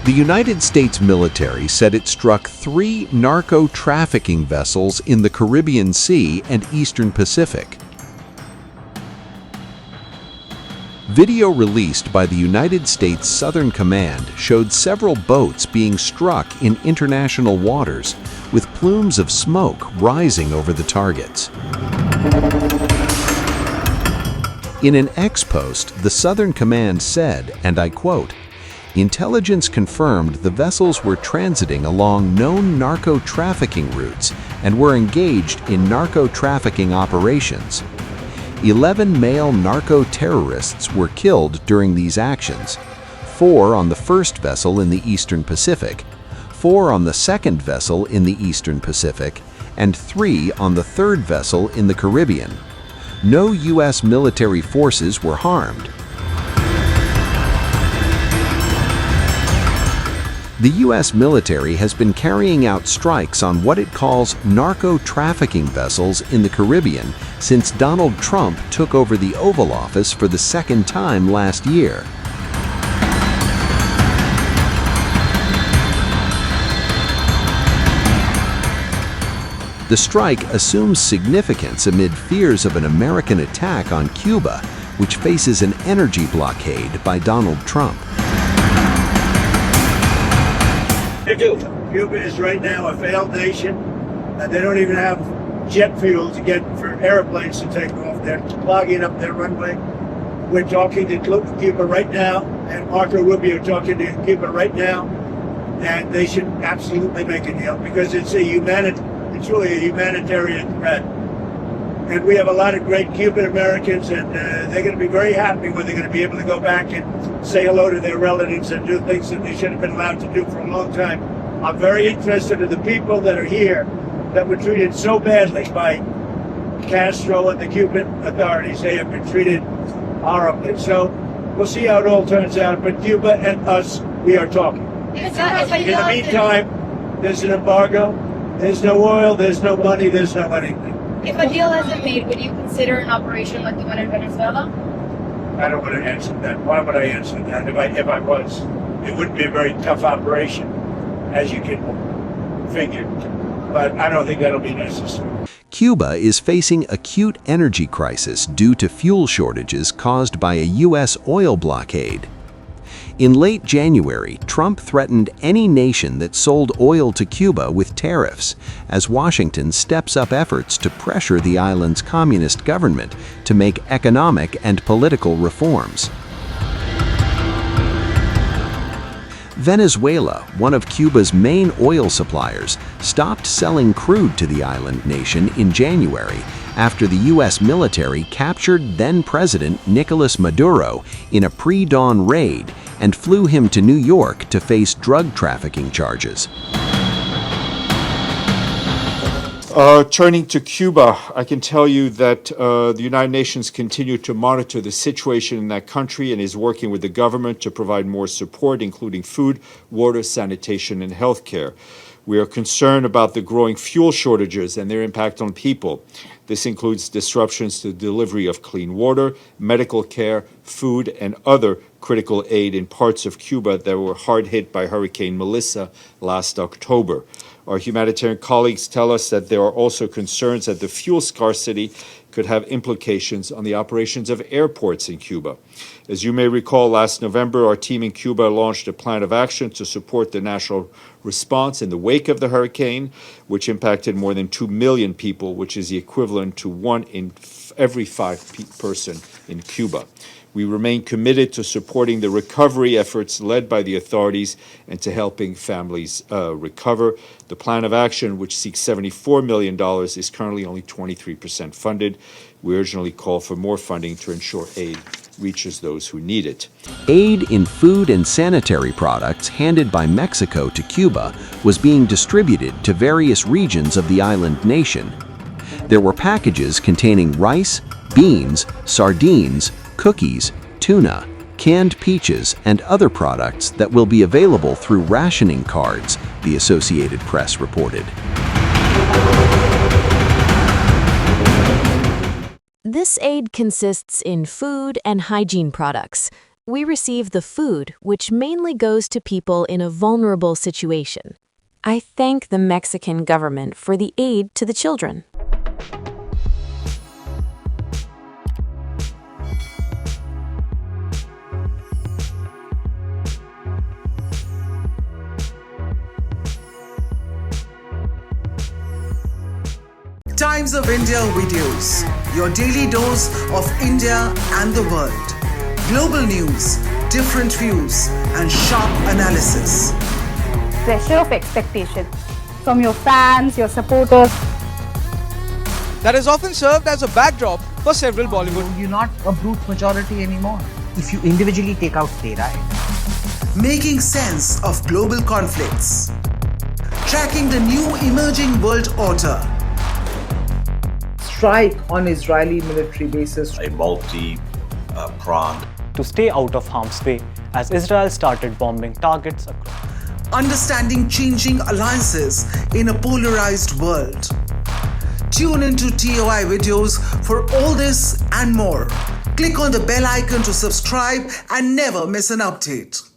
The United States military said it struck 3 narco-trafficking vessels in the Caribbean Sea and Eastern Pacific. Video released by the United States Southern Command showed several boats being struck in international waters, with plumes of smoke rising over the targets. In an ex-post, the Southern Command said, and I quote, "Intelligence confirmed the vessels were transiting along known narco-trafficking routes and were engaged in narco-trafficking operations. 11 male narco-terrorists were killed during these actions, 4 on the first vessel in the Eastern Pacific, 4 on the second vessel in the Eastern Pacific, and 3 on the third vessel in the Caribbean. No U.S. military forces were harmed." The U.S. military has been carrying out strikes on what it calls narco-trafficking vessels in the Caribbean since Donald Trump took over the Oval Office for the second time last year. The strike assumes significance amid fears of an American attack on Cuba, which faces an energy blockade by Donald Trump. Cuba is right now a failed nation, and they don't even have jet fuel to get for airplanes to take off. They're clogging up their runway. We're talking to Cuba right now, and Marco Rubio talking to Cuba right now, and they should absolutely make a deal because it's really a humanitarian threat. And we have a lot of great Cuban Americans, and they're going to be very happy when they're going to be able to go back and say hello to their relatives and do things that they should have been allowed to do for a long time. I'm very interested in the people that are here that were treated so badly by Castro and the Cuban authorities. They have been treated horribly. So we'll see how it all turns out. But Cuba and us, we are talking. In the meantime, there's an embargo. There's no oil, there's no money, there's no anything. If a deal hasn't made, would you consider an operation like the one in Venezuela? I don't want to answer that. Why would I answer that? If I was, it wouldn't be a very tough operation, as you can figure. But I don't think that'll be necessary. Cuba is facing acute energy crisis due to fuel shortages caused by a U.S. oil blockade. In late January, Trump threatened any nation that sold oil to Cuba with tariffs, as Washington steps up efforts to pressure the island's communist government to make economic and political reforms. Venezuela, one of Cuba's main oil suppliers, stopped selling crude to the island nation in January after the U.S. military captured then-President Nicolás Maduro in a pre-dawn raid and flew him to New York to face drug trafficking charges. Turning to Cuba, I can tell you that the United Nations continue to monitor the situation in that country and is working with the government to provide more support, including food, water, sanitation, and health care. We are concerned about the growing fuel shortages and their impact on people. This includes disruptions to the delivery of clean water, medical care, food, and other critical aid in parts of Cuba that were hard hit by Hurricane Melissa last October. Our humanitarian colleagues tell us that there are also concerns that the fuel scarcity could have implications on the operations of airports in Cuba. As you may recall, last November, our team in Cuba launched a plan of action to support the national response in the wake of the hurricane, which impacted more than 2 million people, which is the equivalent to 1 in every 5 person in Cuba. We remain committed to supporting the recovery efforts led by the authorities and to helping families recover. The plan of action, which seeks $74 million, is currently only 23% funded. We urgently call for more funding to ensure aid reaches those who need it. Aid in food and sanitary products handed by Mexico to Cuba was being distributed to various regions of the island nation. There were packages containing rice, beans, sardines, cookies, tuna, canned peaches, and other products that will be available through rationing cards, the Associated Press reported. This aid consists in food and hygiene products, we receive the food, which mainly goes to people in a vulnerable situation. I thank the Mexican government for the aid to the children. Times of India videos, your daily dose of India and the world. Global news, different views, and sharp analysis. Pressure of expectation from your fans, your supporters. That is often served as a backdrop for several Bollywood. You're not a brute majority anymore. If you individually take out playwright. Making sense of global conflicts. Tracking the new emerging world order. Strike on Israeli military bases. A multi-pronged. To stay out of harm's way as Israel started bombing targets across. Understanding changing alliances in a polarized world. Tune into TOI videos for all this and more. Click on the bell icon to subscribe and never miss an update.